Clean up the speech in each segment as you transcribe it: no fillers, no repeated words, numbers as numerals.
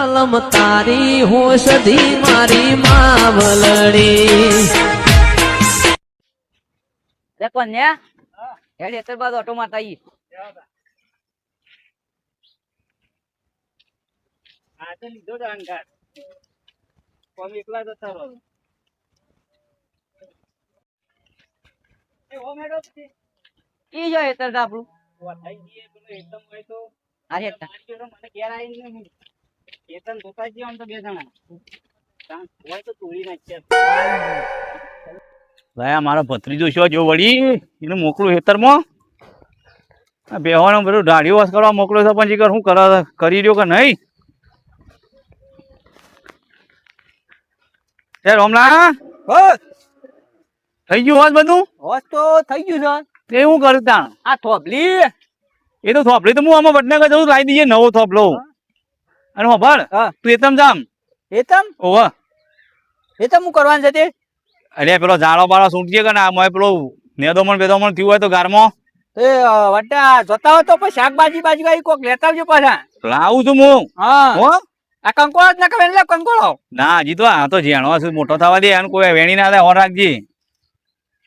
આલમ તારી હોશધી મારી માવલડી લે કોન્યા હેડ એતર બાદ ઓટો મારતા ઈ આ તો લીધો જાણકાર કોમ એકલા જતા રહો એ હો મેડો ઈ જો એતર આપણું વટાઈ ગયે પેલો એકદમ હોય તો અરે તા મને ઘેર આવીને નહીં એકદમ જોતા જ આમ તો બે જણા હોય તો તોડી નાખ્યા ભાઈ મારો ભત્રીજો છો જો વળી એને મોકલું ખેતરમાં બેહવાનો બધું દાઢી વાસ કરવા મોકલ્યો છે પણ જીગર શું કરી રહ્યો કે નહીં એ રોમલા થઈ ગયું હોત બધું હોશ તો થઈ ગયું છે એ હું કરું તાણ આ થોભલી એ તો થોપડી તો હું આમાં વડનગર જવું લાવી દઈએ નવો થોપલો અને ખબર તું એતમ જામ એતમ ઓવા એતમ હું કરવાનું છે તે અરે પેલો ઝાડો બાળો સૂંટીએ કે ના પેલો નેદોમણ બેદોમણ થયું હોય તો ગારમાં એ વટા જોતા હોય તો પછી શાકભાજી બાજી કઈ કોક લેતા આવજો પાછા લાવું છું હું હા હો આ કંકોળો જ ના કરે એટલે કંકોળો ના હજી તો આ તો જેણો હશે મોટો થવા દે અને કોઈ વેણી ના થાય હોર રાખજી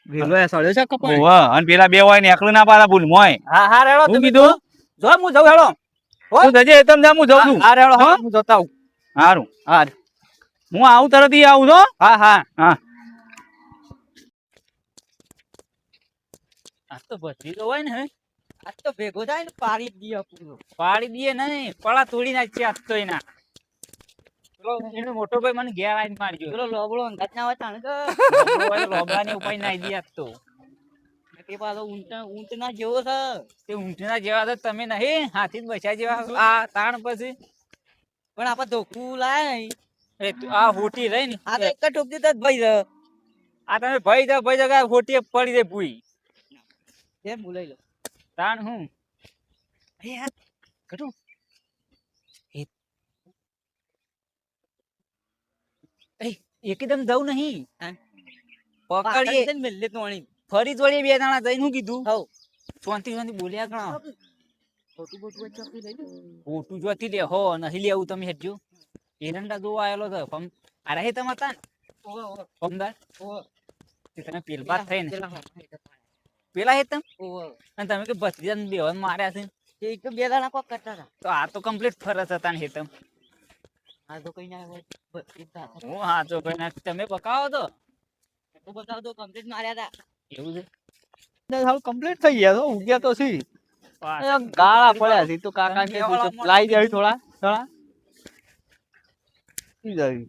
ભીલો એ સળ્યો છે કપાઈ ઓવા અને પેલા બે હોય ને એકલું ના પાડા ભૂલ મોય હા હા રેડો હું તમે કીધું જો હું જઉં હેડો તું જજે એતમ જા હું જઉં છું હા રેડો હો? હું જોતા આવું સારું હા હું આવું તરત ઈ આવું છો હા હા હા આ તો ભત્રીજો હોય ને આ તો ભેગો થાય ને પાડી દઈએ પૂરો પાડી દઈએ નહીં પળા તોડી નાખીએ આજ તો એના પેલો એનો મોટો ભાઈ મને ઘેર આવીને મારજો પેલો લોબડો અંગાત ના હોય તાણે તો લોબડાની ઉપાય નાઈ દઈએ આજ તો તે પાછો ઊંટના જેવો છે તે ઊંટના જેવા છે તમે નહીં હાથી જ બચ્યા જેવા આ તાણ પછી પણ આપણે ધોકું લાય નહીં આ હોટી રહી ને આ તો એક જ ઠોકતી તો ભાઈ છે આ તમે ભાઈ જગા હોટી પડી જાય ભૂઈ કેમ બોલાઈ લો તાણ હું અરે યાર કટુ એકદમ જવું નહીં પકડીએ મેલે તોણી ફરી જોડી બે દાણા જઈને હું કીધું હવ શાંતિ બોલ્યા ઘણા ખોટું જોતી લે હો નહીં લેવું તમે હેડજો એરંડા જોવા આવેલો છે અરે હે તમે હતા ને પમદાર તમે પેલબાત થઈ ને પેલા હે તમે અને તમે કે ભત્રીજા ને બેવાન માર્યા છે એક બે દાણા કોક કરતા હતા તો આ તો કમ્પ્લીટ ફરસ હતા ને હેતમ હા તો કઈ ના હું હા તો કઈ ના તમે બકાવો તો બતાવ તો કમ્પ્લીટ માર્યા હતા એવું છે હાલ કમ્પ્લીટ થઈ ગયા તો ઉગ્યા તો સી ગાળા પડ્યા છે તો કાકા કે લાઈ દેવી થોડા ઈ જાય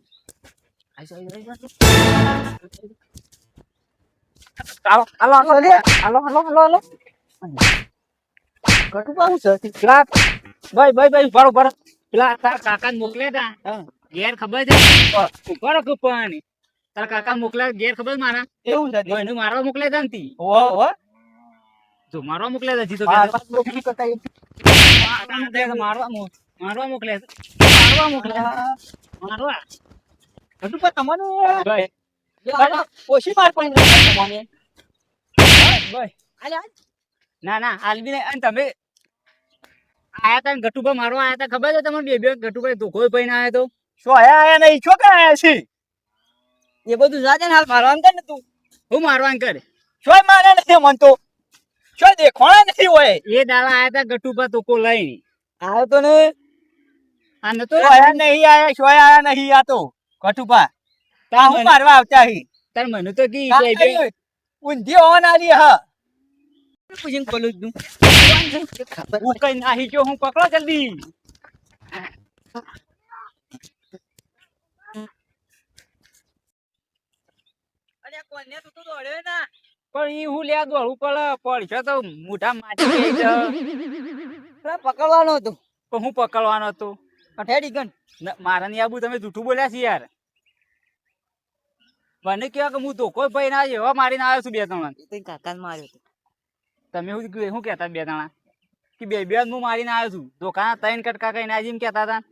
હાલો કટુ પાઉં છે પેલા ભાઈ બરોબર પેલા તાર કાકા ને મોકલે તા ઘેર ખબર છે ઉપર કુપાની તાર કાકા મોકલે ઘેર ખબર મારા એવું છે એને મારવા મોકલે તા ને ઓ જો મારવા મોકલે તા જી તો મારવા મોકલે મારવા કટુ પર તમને ભાઈ ઓછી માર પડી તમને ભાઈ ના આલબી નહીં અને તમે આયા તા ગટુભા મારવા આયા તા ખબર છે તમને બે ગટુભાઈ ધોકો ભાઈ ના આયા તો શું આયા નહીં છો કે આયા છે એ બધું જાતે ને હાલ મારવાનું કર ને તું હું મારવાનું કરે શું મારે નથી મનતો શું દેખોણા નથી હોય એ દાડા આયા તા ગટુભા ધોકો લઈને આવ્યો તો ને આ નતો આયા નહીં આયા શું આયા નહીં આ તો કટુપા તા હું મારવા આવતા હી તાર મને તો કી ઊંધી ઓન આલી હા પૂછીને બોલું તું હું કઈ નાહી ગયો હું પકડો જલ્દી અરે કોને તું તો દોડ્યો ના પણ ઈ હું લ્યા દોડવું પડશે તો મોઢા માટી જાય પકડવાનો હતો પણ હું પકડવાનો હતો અઠેડી ગન મારા ની આબુ તમે જૂઠું બોલ્યા છે યાર મને કેવા કે હું ધોકો ભાઈ ના એવા મારીને આવ્યો છું બે ત્રણ કાકા માર્યો તમે શું કહેતા બે જણા કે બે હું મારીને આવ્યો છું ધોકાના ત્રણ કટકા કઈ ના જેમ કહેતા હતા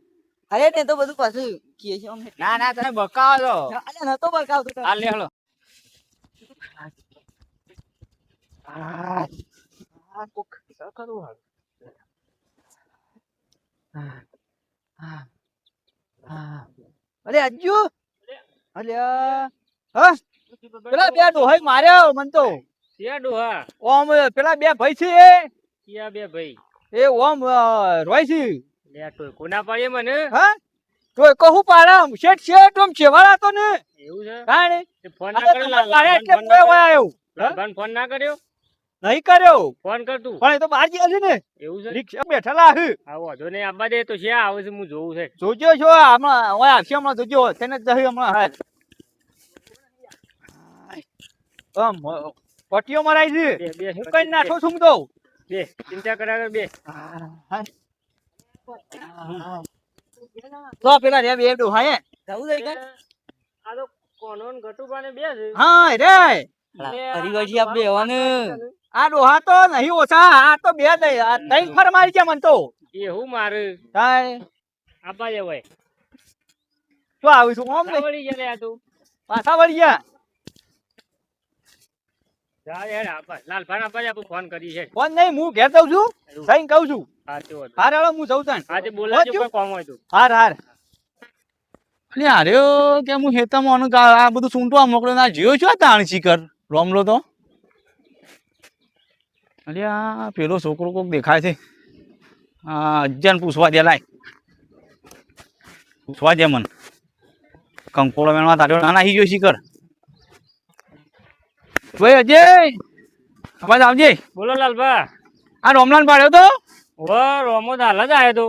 અરે તે તો બધું પાછું કીએ છે ના તમે બકાવો છો અરે નતો બકાવતો આ લે હળો અરે અજ્જુ અલ્યા હા પેલા બે ડોહાઈ માર્યા મન તો ક્યાં ડોહા ઓમ પેલા બે ભાઈ છે ક્યાં બે ભાઈ એ ઓમ રોય છે લે ટોય કોના પાડે મને હા તો કહું પાડમ શેઠ શેઠ ઓમ છેવાડા તો ને એવું છે કાણે તે ફોન ના કર્યો મારે એટલે કોઈ હોય આવ્યો લાલભાન ફોન ના કર્યો નહીં કર્યો ફોન કર તું પણ એ તો બહાર ગયા છે ને એવું છે રિક્ષા બેઠેલા હે આવો વાંધો નહીં આબા દે તો શ્યાં આવે છે હું જોઉં છે જોજો છો હમણાં ઓય આવશે હમણાં જોજો તેને જ દહી હમણાં હાલ આમ પટીઓ મરાઈ છે બે બે હું કઈ નાખો છું તો બે ચિંતા કર્યા કર બે તો પેલા રે બે ડોહાએ જવું દઈ કર આ તો કોનો ને ગટુબાને બે છે હા રે પરિવારજી આપ બે હોને આ ડોહા તો નહીં ઓછા આ તો બે દઈ આ ત્રણ ફર મારી ગયા મન તો એ હું મારે કાય આબા જે હોય શું આવું છું ઓમ વળી ગયા લે આ તું પાછા વળી ગયા જા યાર આબા લાલભાન આબા જ આપણે ફોન કરી છે ફોન નહીં હું ઘેર જઉં છું સહી કહું છું હા તે વાત હાર હાલો હું જઉં તાન આજે બોલાજો કોઈ કામ હોય તો હાર હાર અરે હાર્યો કે હું હેતામાં આ બધું સૂંટવા મોકલ્યો ના જીઓ છો તાણ શીકર રોમલો તો અરે આ પેલો છોકરો કોક દેખાય છે હા અજ્જાને પૂછવા દે લાય પૂછવા દે મને કંકોળો મેળવા તાર્યો ના નાહી ગયો શીકર ભાઈ અજય અવાજ આવજે બોલો લાલભા આ રોમલાન પાડ્યો તો ઓ રોમો તો હાલ જ આવ્યો તો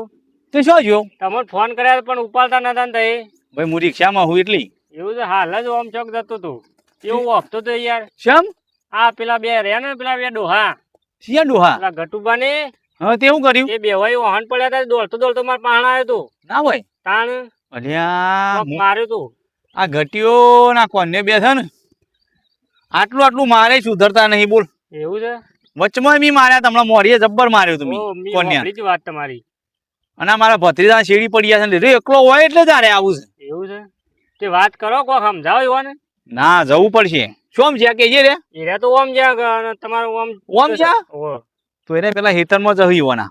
તે શું જો તમને ફોન કર્યા પણ ઉપાડતા નતા ને તઈ ભાઈ હું રિક્ષામાં હું એટલી એવું છે હાલ જ ઓમ ચોક જતો તો એવું આપતો તો યાર શેમ આ પેલા બે રહ્યા ને પેલા બે ડોહા શિયા ડોહા પેલા ગટુબા ને હા તે શું કર્યું એ બે ભાઈ વાહન પડ્યા હતા દોડતો દોડતો મારા પાહણા આવ્યો તો ના ભાઈ તાણ અલ્યા કોક માર્યો તો આ ઘટીઓ ના કોને બે છે ને આટલું આટલું મારે સુધરતા નહીં બોલ એવું છે વચમાં મી માર્યા તમને મોરીએ જબ્બર માર્યો તમે ઓ, મી કોન્યા સાંભળી જ વાત તમારી અને આ મારા ભત્રીજા શેરી પડ્યા છે ને રે એકલો હોય એટલે તારે આવું છે એવું છે તે વાત કરો કોક સમજાવો એવાને ના જવું પડશે શું છે કે જે રે એરા તો ઓમ જ્યાં તમારું ઓમ ઓમ છે ઓ તો એને પેલા હેતરમાં જઈ હોવાના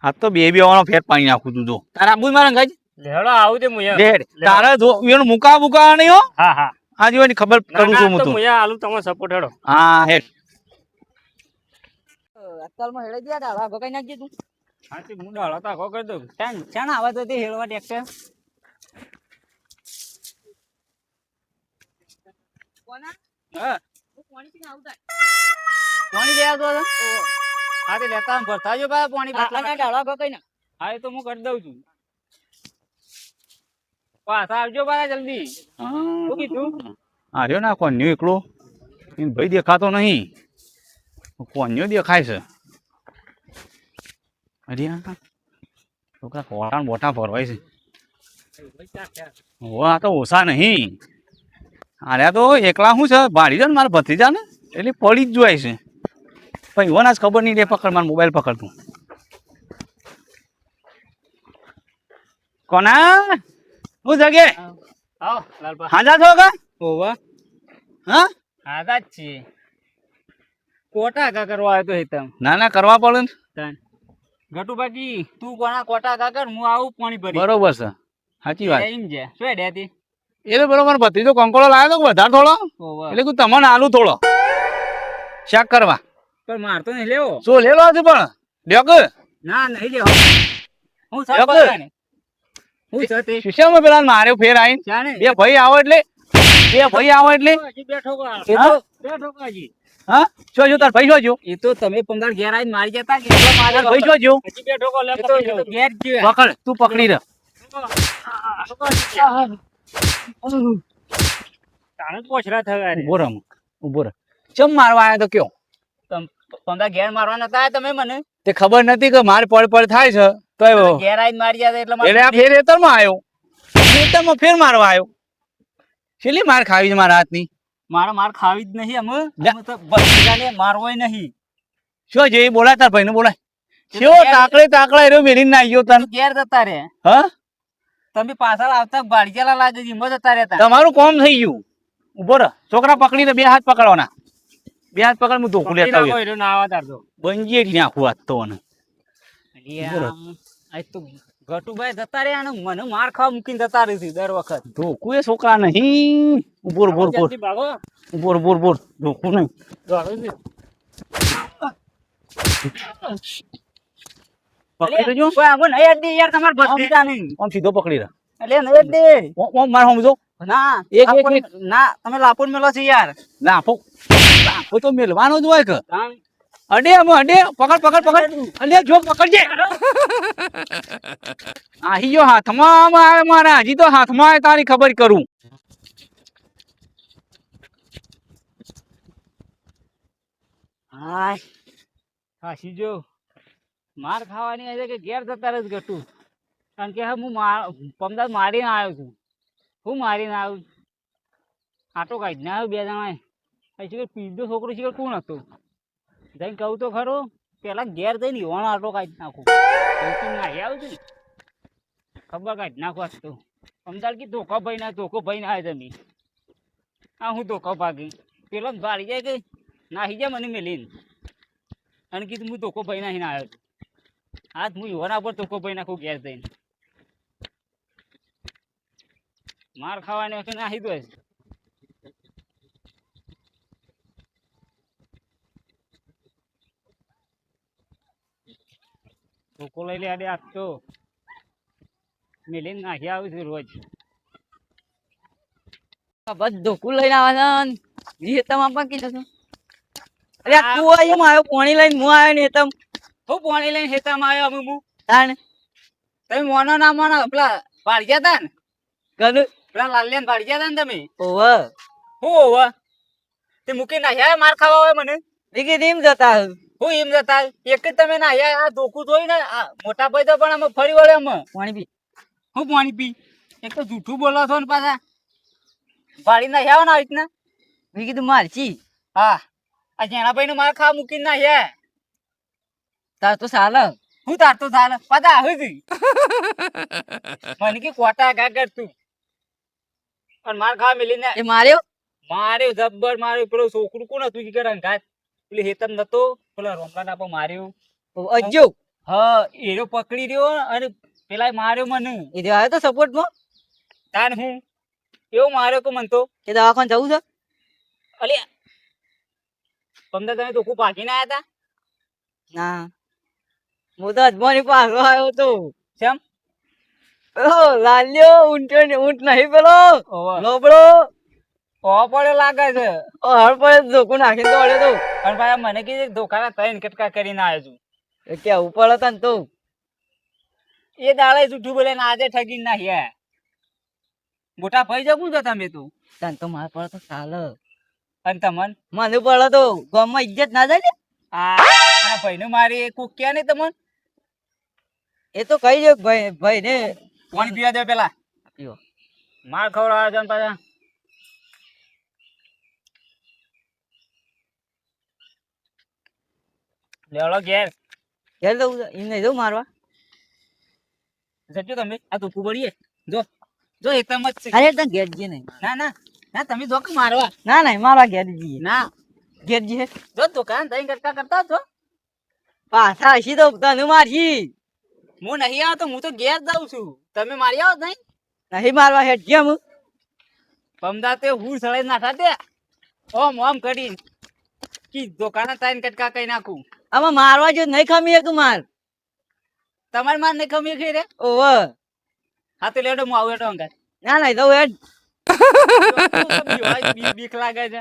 આ તો બે વાનો ફેર પાણી નાખું તું જો તારા આબુ મારા ગજ લેડો આવું તે મુયા લે તારા જો એનું મુકા બુકા નહીં હો હા હા આ જીવાની ખબર કરું છું હું તો તું મુયા આલુ તમે સપોર્ટ હેડો હા હેડ આજકાલમાં હેડે ગયા ડાળા ભગાઈ નાખજે તું હા તે હું ડાળો તાકો કરી દઉં ચાણ આવા તો તે હેળવા ટ્રેક્ટર કોના હા પાણી પીને આવતા પાણી લે આવતો હતો હા તે લેતા ભરતા જો બા પાણી આના ડાળા ભગાઈ ના હા એ તો હું કરી દઉં છું પાછા આવજો બા જલ્દી શું કીધું આર્યો ના કોન્યો એકલો એને ભાઈ દેખાતો નહીં કોન્યો દેખાય છે અરે આ છોકરા કોટાણ બોટા ભરવાય છે ઓ આ તો ઓછા નહીં આર્યા તો એકલા શું છે ભાડી જાય ને મારા ભત્રીજા ને એટલે પડી જ જોવાય છે પણ એવો ના જ ખબર નહીં રે પકડ મારો મોબાઈલ પકડતું કોના હું જગે આવો લાલપા હાજા છો કા ઓવા હા આદા જ છીએ કોટા કા કરવા આવ્યો તો હેતમ ના ના કરવા પડે ને તાન ગટુબાજી તું કોના કોટા કા કર હું આવું પાણી ભરી બરોબર છે સાચી વાત એમ છે શું ડેતી એટલે બરોબર ભત્રીજો કંકોળો લાવ્યો તો વધારે થોડો ઓવા એટલે તમને આલુ થોડો શાક કરવા પણ મારતો નહીં લેવો શું લેલો છે પણ લ્યો કે ના નહીં લેવો હું લ્યો સાફ કે? ને હું સતે શિષ્યમાં પેલા માર્યો ફેર આવીને જાણે બે ભાઈ આવો એટલે હજી બેઠો કો એ તો- બેઠો કો હજી હા શું જો તાર ભાઈ શું જો એ તો તમે પંગાર ઘેર આવીને મારી જતા કે તાર ભાઈ શું જો હજી બેઠો કો લે તો ઘેર જ પકડ તું પકડી રહે તાણે પોછરા થયા રે ઉભો રમ ઉભો રહે ચમ મારવા આવ્યો તો કયો પંગાર ઘેર મારવા નતા આયા તમે મને તે ખબર નથી કે મારે પડ થાય છે તો ઘેર આવીને મારી જતા એટલે એટલે આ ફેર એતરમાં આવ્યો ખેતરમાં ફેર મારવા આવ્યો છેલ્લી માર ખાવી છે મારા હાથની મારા માર ખાવી જ નહીં અમે લે. અમે તો બધાને મારવોય નહીં શું છે એ બોલાય તાર ભાઈને બોલાય કેવો તાકડે એરો મેલીને ના આવ્યો તને ઘેર જતા રે હા તમે પાછળ આવતા બાળકેલા લાગે છે એમાં જતા રહેતા તમારું કામ થઈ ગયું ઉભો રહે છોકરા પકડીને બે હાથ પકડવાના બે હાથ પકડ હું ધોકું લેતા આવ્યો ના આવા તાર તો બંજી એટલે આખું હાથ તો મને આજ તો ગટુભાઈ જતા રહ્યા ને મને માર ખાવા મૂકીને જતા રહી છે દર વખત. ધોકું એ છોકરા નહીં. બોર બોર બોર જલ્દી ભાગો. બોર બોર બોર ધોકું નહીં. દોડો છે. પકડી લેજો. કોઈ આગો નહીં અડી યાર તમારે ભત્રીજા નહીં. આમ સીધો પકડી રાખ. એટલે નહીં અડી. માર સમજો. ના એક લાપોન- ના તમે લાપોન મેલો છે યાર. લાફો લાફો તો મેલવાનો જ હોય કે તાણ. અડે અમે અડે પકડ પકડ પકડ અલે જો પકડજે આહી જો હાથમાં આવે મારા હજી તો હાથમાં આવે તારી ખબર કરું હાય ખાસી જો માર ખાવાની હશે કે ઘેર જતા રહે ગટુ. કારણ કે હું પમદાદ મારીને આવ્યો છું. હું મારીને આવ્યો આટો કાઢીને આવ્યો બે જણા. પછી પીધો છોકરો છે કોણ હતો જઈને કહું તો ખરો પેલા ઘેર જઈને ઈવાનો આટો કાઢી નાખું. નાહી આવ્યું છું ને ખબર કાઢી નાખો આજ તો. અમદાવાદ કી ધોકો ભાઈ ના આવે તમે. આ હું ધોકો ભાગી પેલો ભાડી જાય કે નાહી જાય મને મેલીને અને કીધું હું ધોકો ભાઈ નાહીને આવ્યો છું. આજ હું ઈવાના પર ધોકો ભાઈ નાખું ઘેર જઈને. માર ખાવાની વખતે નાહી દો. ધોકો લઈ લે આડે આજ તો મેલીને નાહી આવું છું રોજ. બસ ધોકું લઈને આવવાના જે તમે આપવા કીધું અરે તું અહીંયા આવ્યો પાણી લઈને હું આવ્યો ને તમ હું પાણી લઈને ખેતરમાં આવ્યો અમે હું. તાણ તમે મોનો ના મોનો પેલા ભાડ્યા હતા ને કનું પેલા લાલ્યાને ભાડ્યા હતા ને તમે. ઓવે હું હોવા તે મૂકી નાહ્યા માર ખાવા હોય મને. દીકી દીમ જતા હું એમ જતા એક જ તમે નાહ્યા આ ધોકું જોઈ ને આ મોટા ભાઈ તો પણ અમે ફરી વળે અમે પાણી પી હું પાણી પી. એક તો જૂઠું બોલો છો ને પાછા ભાડી નાહ્યા ને આવી રીતના. મેં કીધું મારચી હા આ જેણાભાઈ ને માર ખાવા મૂકીને નાહ્યા. તાર તો ચાલે હું તારતો થાલે પાછા આવી હતી મને કે કોટા ગા કરતું અને માર ખાવા મેલીને એ માર્યો માર્યો જબ્બર માર્યો. પેલો છોકરું કોણ હતું કે ઘાત પેલી હેતમ નતો પેલા રોમલા નાપો માર્યો. અજ્જો હા એરો પકડી રહ્યો અને પેલા માર્યો મને. એ તો આવ્યો તો સપોર્ટમાં તાન હું એવો માર્યો કે મન તો કે દવાખાને જવું છે અલ્યા તમને તમે તો ખૂબ ભાગીને આવ્યા હતા. ના હું તો અજમાની પાછો આવ્યો તો કેમ પેલો લાલ્યો ઊંટ નહીં પેલો ઓવા લોબડો પડે લાગે છે. હળ પડે ધોકું નાખીને દોડ્યો તો પણ ભાઈ મને કીધું ધોકાના 3 કટકા કરીને આવ્યો છું. એ કે ઉપર હતા ને તો એ દાડે જૂઠું બોલે ને આજે ઠગીને નાખ્યા. મોટા ભાઈ જવું છો તમે તો. તને તો મારે પડે તો ચાલે અને તમને મને પડે તો ગામમાં ઇજ્જત ના જાય ને આ ભાઈ ને મારી કોક ક્યાં નહીં તમને એ તો કહી દો ભાઈ ને પાણી પીવા દે પેલા પીવો માર ખવડાવે છે ને પાછા લેવડો ઘેર ઘેર જવું છે એમ નહીં જવું મારવા જજો તમે આ ધોકું પડીએ જો જો એકદમ જ છે. અરે તને ઘેર જઈએ નહીં ના ના ના તમે જો કે મારવા ના ના મારવા ઘેર જઈએ ના ઘેર જઈએ જો દુકાન તઈ કરતા કરતા છો. પાછા હસી તો તને મારશી હું નહીં આવતો હું તો ઘેર જાઉં છું. તમે મારી આવો નહીં નહીં મારવા હેઠ જેમ પમદાતે હું સળાઈ નાખા દે ઓમ કરી કી દુકાન તઈ કટકા કઈ નાખું. આમાં મારવા જો નહીં ખમી એક માર તમારે માર નહીં ખમી ખઈ રે ઓવે હા તો લેડો હું આવું એટો અંગાત ના ના જવું હેઠ બીક લાગે છે.